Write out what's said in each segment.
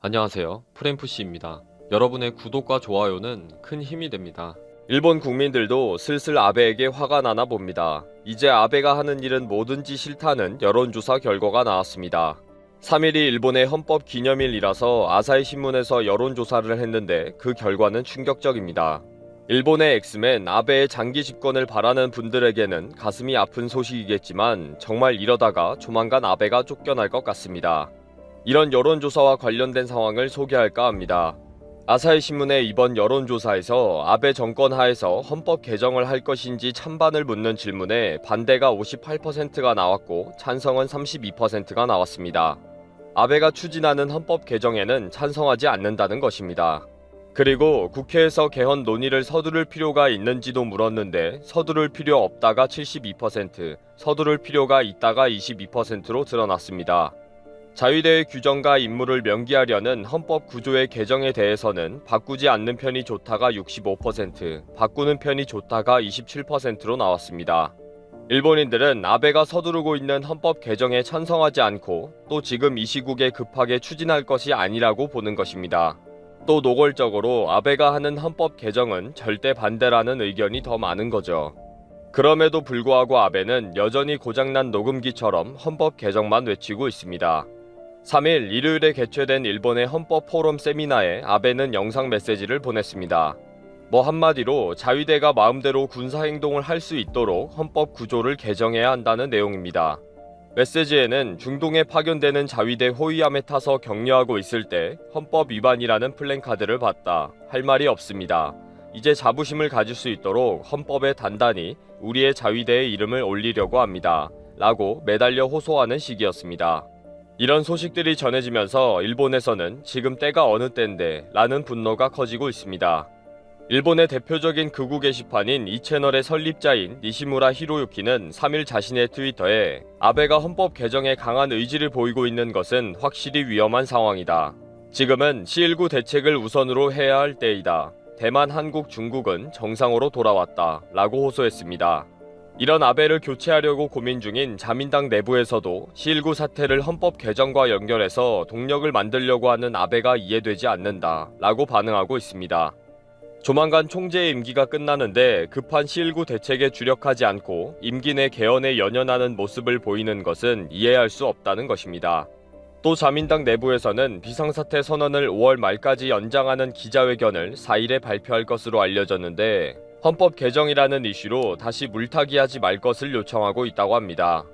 안녕하세요. 프레임푸시입니다. 여러분의 구독과 좋아요는 큰 힘이 됩니다. 일본 국민들도 슬슬 아베에게 화가 나나 봅니다. 이제 아베가 하는 일은 뭐든지 싫다는 여론조사 결과가 나왔습니다. 3일이 일본의 헌법 기념일이라서 아사히 신문에서 여론조사를 했는데 그 결과는 충격적입니다. 일본의 엑스맨 아베의 장기 집권을 바라는 분들에게는 가슴이 아픈 소식이겠지만 정말 이러다가 조만간 아베가 쫓겨날 것 같습니다. 이런 여론조사와 관련된 상황을 소개할까 합니다. 아사히 신문의 이번 여론조사에서 아베 정권 하에서 헌법 개정을 할 것인지 찬반을 묻는 질문에 반대가 58%가 나왔고 찬성은 32%가 나왔습니다. 아베가 추진하는 헌법 개정에는 찬성하지 않는다는 것입니다. 그리고 국회에서 개헌 논의를 서두를 필요가 있는지도 물었는데 서두를 필요 없다가 72%, 서두를 필요가 있다가 22%로 드러났습니다. 자위대의 규정과 임무를 명기하려는 헌법 구조의 개정에 대해서는 바꾸지 않는 편이 좋다가 65%, 바꾸는 편이 좋다가 27%로 나왔습니다. 일본인들은 아베가 서두르고 있는 헌법 개정에 찬성하지 않고 또 지금 이 시국에 급하게 추진할 것이 아니라고 보는 것입니다. 또 노골적으로 아베가 하는 헌법 개정은 절대 반대라는 의견이 더 많은 거죠. 그럼에도 불구하고 아베는 여전히 고장난 녹음기처럼 헌법 개정만 외치고 있습니다. 3일 일요일에 개최된 일본의 헌법 포럼 세미나에 아베는 영상 메시지를 보냈습니다. 한마디로 자위대가 마음대로 군사행동을 할 수 있도록 헌법 구조를 개정해야 한다는 내용입니다. 메시지에는 중동에 파견되는 자위대 호위함에 타서 격려하고 있을 때 헌법 위반이라는 플랜카드를 봤다. 할 말이 없습니다. 이제 자부심을 가질 수 있도록 헌법에 단단히 우리의 자위대의 이름을 올리려고 합니다. 라고 매달려 호소하는 시기였습니다. 이런 소식들이 전해지면서 일본에서는 지금 때가 어느 때인데 라는 분노가 커지고 있습니다. 일본의 대표적인 극우 게시판인 이 채널의 설립자인 니시무라 히로유키는 3일 자신의 트위터에 아베가 헌법 개정에 강한 의지를 보이고 있는 것은 확실히 위험한 상황이다. 지금은 시19 대책을 우선으로 해야 할 때이다. 대만, 한국, 중국은 정상으로 돌아왔다. 라고 호소했습니다. 이런 아베를 교체하려고 고민 중인 자민당 내부에서도 시19 사태를 헌법 개정과 연결해서 동력을 만들려고 하는 아베가 이해되지 않는다 라고 반응하고 있습니다. 조만간 총재의 임기가 끝나는데 급한 시19 대책에 주력하지 않고 임기 내 개헌에 연연하는 모습을 보이는 것은 이해할 수 없다는 것입니다. 또 자민당 내부에서는 비상사태 선언을 5월 말까지 연장하는 기자회견을 4일에 발표할 것으로 알려졌는데 헌법 개정이라는 이슈로 다시 물타기하지 말 것을 요청하고 있다고 합니다.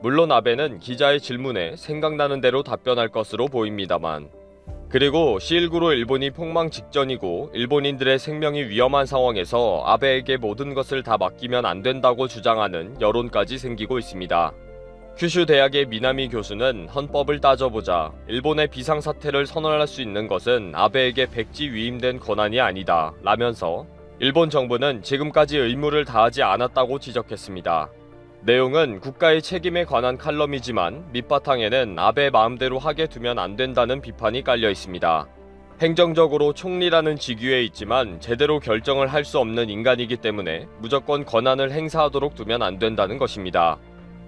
물론 아베는 기자의 질문에 생각나는 대로 답변할 것으로 보입니다만. 그리고 시19로 일본이 폭망 직전이고 일본인들의 생명이 위험한 상황에서 아베에게 모든 것을 다 맡기면 안 된다고 주장하는 여론까지 생기고 있습니다. 큐슈 대학의 미나미 교수는 헌법을 따져보자 일본의 비상사태를 선언할 수 있는 것은 아베에게 백지 위임된 권한이 아니다 라면서 일본 정부는 지금까지 의무를 다하지 않았다고 지적했습니다. 내용은 국가의 책임에 관한 칼럼이지만 밑바탕에는 아베 마음대로 하게 두면 안 된다는 비판이 깔려 있습니다. 행정적으로 총리라는 직위에 있지만 제대로 결정을 할 수 없는 인간이기 때문에 무조건 권한을 행사하도록 두면 안 된다는 것입니다.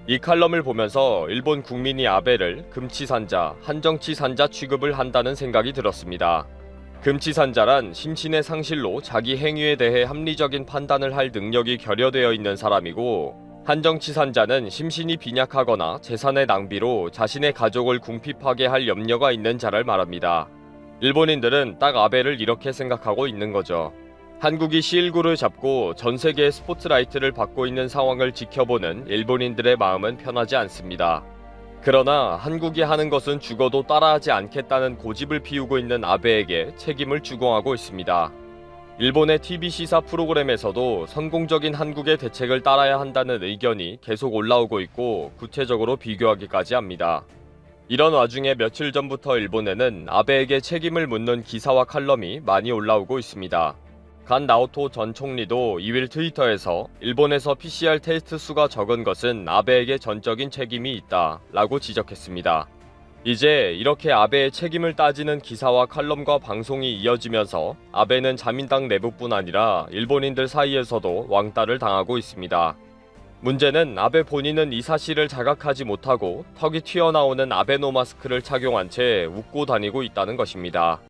이 칼럼을 보면서 일본 국민이 아베를 금치산자, 한정치산자 취급을 한다는 생각이 들었습니다. 금치산자란 심신의 상실로 자기 행위에 대해 합리적인 판단을 할 능력이 결여되어 있는 사람이고 한정치산자는 심신이 빈약하거나 재산의 낭비로 자신의 가족을 궁핍하게 할 염려가 있는 자를 말합니다. 일본인들은 딱 아베를 이렇게 생각하고 있는 거죠. 한국이 시19를 잡고 전 세계의 스포트라이트를 받고 있는 상황을 지켜보는 일본인들의 마음은 편하지 않습니다. 그러나 한국이 하는 것은 죽어도 따라하지 않겠다는 고집을 피우고 있는 아베에게 책임을 추궁하고 있습니다. 일본의 TV 시사 프로그램에서도 성공적인 한국의 대책을 따라야 한다는 의견이 계속 올라오고 있고 구체적으로 비교하기까지 합니다. 이런 와중에 며칠 전부터 일본에는 아베에게 책임을 묻는 기사와 칼럼이 많이 올라오고 있습니다. 간 나오토 전 총리도 2일 트위터에서 일본에서 PCR 테스트 수가 적은 것은 아베에게 전적인 책임이 있다 라고 지적했습니다. 이제 이렇게 아베의 책임을 따지는 기사와 칼럼과 방송이 이어지면서 아베는 자민당 내부뿐 아니라 일본인들 사이에서도 왕따를 당하고 있습니다. 문제는 아베 본인은 이 사실을 자각하지 못하고 턱이 튀어나오는 아베노 마스크를 착용한 채 웃고 다니고 있다는 것입니다.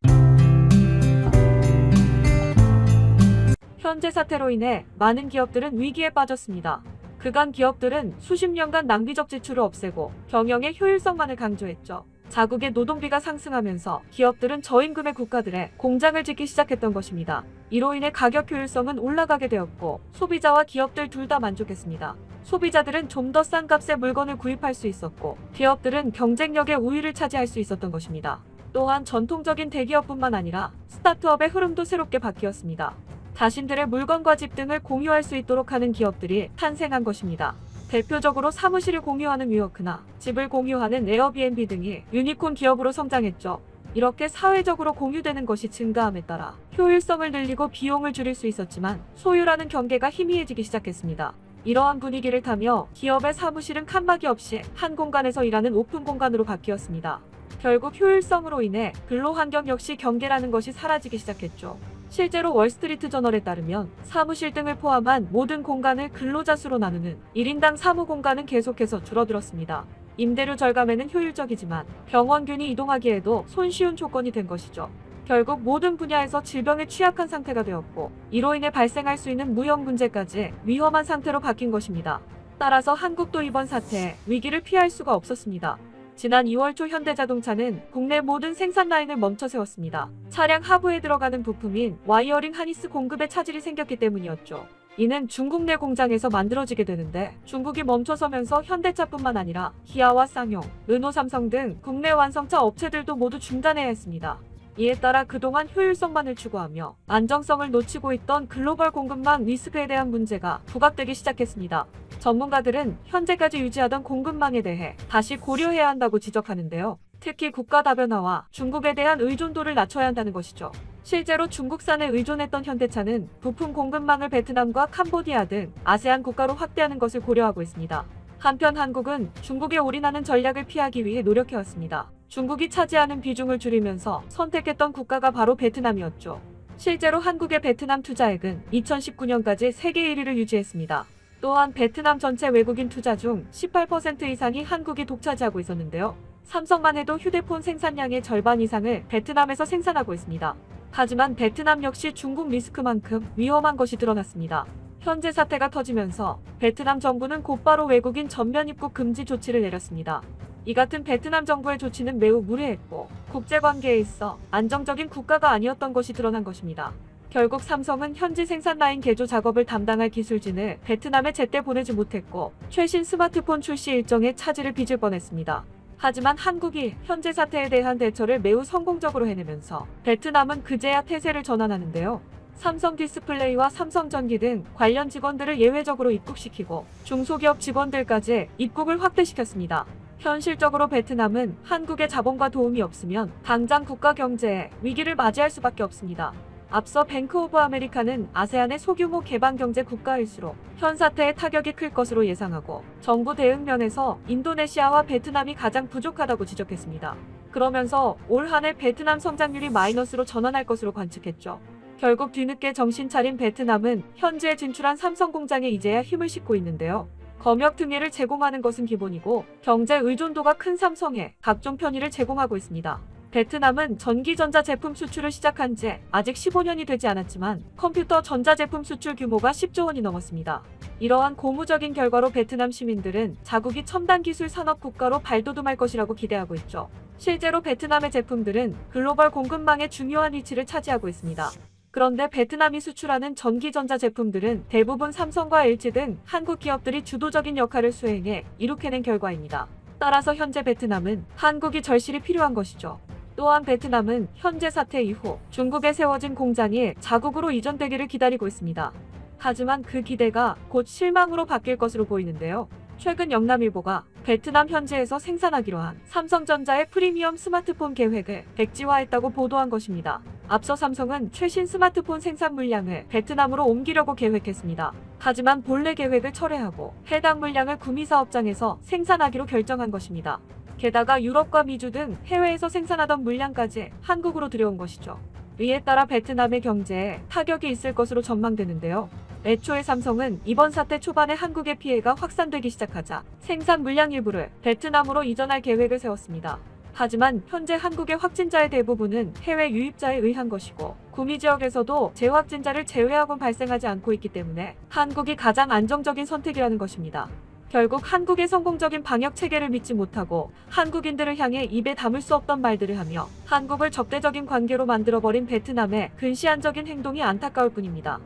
현재 사태로 인해 많은 기업들은 위기에 빠졌습니다. 그간 기업들은 수십 년간 낭비적 지출을 없애고 경영의 효율성만을 강조했죠. 자국의 노동비가 상승하면서 기업들은 저임금의 국가들에 공장을 짓기 시작했던 것입니다. 이로 인해 가격 효율성은 올라가게 되었고 소비자와 기업들 둘 다 만족했습니다. 소비자들은 좀 더 싼 값에 물건을 구입할 수 있었고 기업들은 경쟁력의 우위를 차지할 수 있었던 것입니다. 또한 전통적인 대기업뿐만 아니라 스타트업의 흐름도 새롭게 바뀌었습니다. 자신들의 물건과 집 등을 공유할 수 있도록 하는 기업들이 탄생한 것입니다. 대표적으로 사무실을 공유하는 위워크나 집을 공유하는 에어비앤비 등이 유니콘 기업으로 성장했죠. 이렇게 사회적으로 공유되는 것이 증가함에 따라 효율성을 늘리고 비용을 줄일 수 있었지만 소유라는 경계가 희미해지기 시작했습니다. 이러한 분위기를 타며 기업의 사무실은 칸막이 없이 한 공간에서 일하는 오픈 공간으로 바뀌었습니다. 결국 효율성으로 인해 근로환경 역시 경계라는 것이 사라지기 시작했죠. 실제로 월스트리트 저널에 따르면 사무실 등을 포함한 모든 공간을 근로자 수로 나누는 1인당 사무 공간은 계속해서 줄어들었습니다. 임대료 절감에는 효율적이지만 병원균이 이동하기에도 손쉬운 조건이 된 것이죠. 결국 모든 분야에서 질병에 취약한 상태가 되었고 이로 인해 발생할 수 있는 무역 문제까지 위험한 상태로 바뀐 것입니다. 따라서 한국도 이번 사태에 위기를 피할 수가 없었습니다. 지난 2월 초 현대자동차는 국내 모든 생산 라인을 멈춰 세웠습니다. 차량 하부에 들어가는 부품인 와이어링 하니스 공급에 차질이 생겼기 때문이었죠. 이는 중국 내 공장에서 만들어지게 되는데 중국이 멈춰서면서 현대차뿐만 아니라 기아와 쌍용, 르노, 삼성 등 국내 완성차 업체들도 모두 중단해야 했습니다. 이에 따라 그동안 효율성만을 추구하며 안정성을 놓치고 있던 글로벌 공급망 리스크에 대한 문제가 부각되기 시작했습니다. 전문가들은 현재까지 유지하던 공급망에 대해 다시 고려해야 한다고 지적하는데요. 특히 국가 다변화와 중국에 대한 의존도를 낮춰야 한다는 것이죠. 실제로 중국산에 의존했던 현대차는 부품 공급망을 베트남과 캄보디아 등 아세안 국가로 확대하는 것을 고려하고 있습니다. 한편 한국은 중국에 올인하는 전략을 피하기 위해 노력해왔습니다. 중국이 차지하는 비중을 줄이면서 선택했던 국가가 바로 베트남이었죠. 실제로 한국의 베트남 투자액은 2019년까지 세계 1위를 유지했습니다. 또한 베트남 전체 외국인 투자 중 18% 이상이 한국이 독차지하고 있었는데요. 삼성만 해도 휴대폰 생산량의 절반 이상을 베트남에서 생산하고 있습니다. 하지만 베트남 역시 중국 리스크만큼 위험한 것이 드러났습니다. 현재 사태가 터지면서 베트남 정부는 곧바로 외국인 전면 입국 금지 조치를 내렸습니다. 이 같은 베트남 정부의 조치는 매우 무례했고 국제관계에 있어 안정적인 국가가 아니었던 것이 드러난 것입니다. 결국 삼성은 현지 생산 라인 개조 작업을 담당할 기술진을 베트남에 제때 보내지 못했고 최신 스마트폰 출시 일정에 차질을 빚을 뻔했습니다. 하지만 한국이 현재 사태에 대한 대처를 매우 성공적으로 해내면서 베트남은 그제야 태세를 전환하는데요. 삼성 디스플레이와 삼성전기 등 관련 직원들을 예외적으로 입국시키고 중소기업 직원들까지 입국을 확대시켰습니다. 현실적으로 베트남은 한국의 자본과 도움이 없으면 당장 국가 경제에 위기를 맞이할 수밖에 없습니다. 앞서 뱅크 오브 아메리카는 아세안의 소규모 개방 경제 국가일수록 현 사태의 타격이 클 것으로 예상하고 정부 대응 면에서 인도네시아와 베트남이 가장 부족하다고 지적했습니다. 그러면서 올 한 해 베트남 성장률이 마이너스로 전환할 것으로 관측했죠. 결국 뒤늦게 정신 차린 베트남은 현지에 진출한 삼성 공장에 이제야 힘을 싣고 있는데요. 검역 등예를 제공하는 것은 기본이고 경제 의존도가 큰 삼성에 각종 편의를 제공하고 있습니다. 베트남은 전기전자 제품 수출을 시작한 지 아직 15년이 되지 않았지만 컴퓨터 전자제품 수출 규모가 10조 원이 넘었습니다. 이러한 고무적인 결과로 베트남 시민들은 자국이 첨단 기술 산업 국가로 발돋움할 것이라고 기대하고 있죠. 실제로 베트남의 제품들은 글로벌 공급망의 중요한 위치를 차지하고 있습니다. 그런데 베트남이 수출하는 전기전자 제품들은 대부분 삼성과 LG 등 한국 기업들이 주도적인 역할을 수행해 이룩해낸 결과입니다. 따라서 현재 베트남은 한국이 절실히 필요한 것이죠. 또한 베트남은 현재 사태 이후 중국에 세워진 공장이 자국으로 이전되기를 기다리고 있습니다. 하지만 그 기대가 곧 실망으로 바뀔 것으로 보이는데요. 최근 영남일보가 베트남 현지에서 생산하기로 한 삼성전자의 프리미엄 스마트폰 계획을 백지화했다고 보도한 것입니다. 앞서 삼성은 최신 스마트폰 생산 물량을 베트남으로 옮기려고 계획했습니다. 하지만 본래 계획을 철회하고 해당 물량을 구미 사업장에서 생산하기로 결정한 것입니다. 게다가 유럽과 미주 등 해외에서 생산하던 물량까지 한국으로 들여온 것이죠. 이에 따라 베트남의 경제에 타격이 있을 것으로 전망되는데요. 애초에 삼성은 이번 사태 초반에 한국의 피해가 확산되기 시작하자 생산 물량 일부를 베트남으로 이전할 계획을 세웠습니다. 하지만 현재 한국의 확진자의 대부분은 해외 유입자에 의한 것이고 구미 지역에서도 재확진자를 제외하곤 발생하지 않고 있기 때문에 한국이 가장 안정적인 선택이라는 것입니다. 결국 한국의 성공적인 방역 체계를 믿지 못하고 한국인들을 향해 입에 담을 수 없던 말들을 하며 한국을 적대적인 관계로 만들어버린 베트남의 근시안적인 행동이 안타까울 뿐입니다.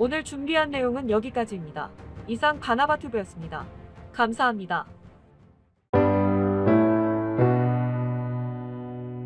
오늘 준비한 내용은 여기까지입니다. 이상 바나바튜브였습니다. 감사합니다.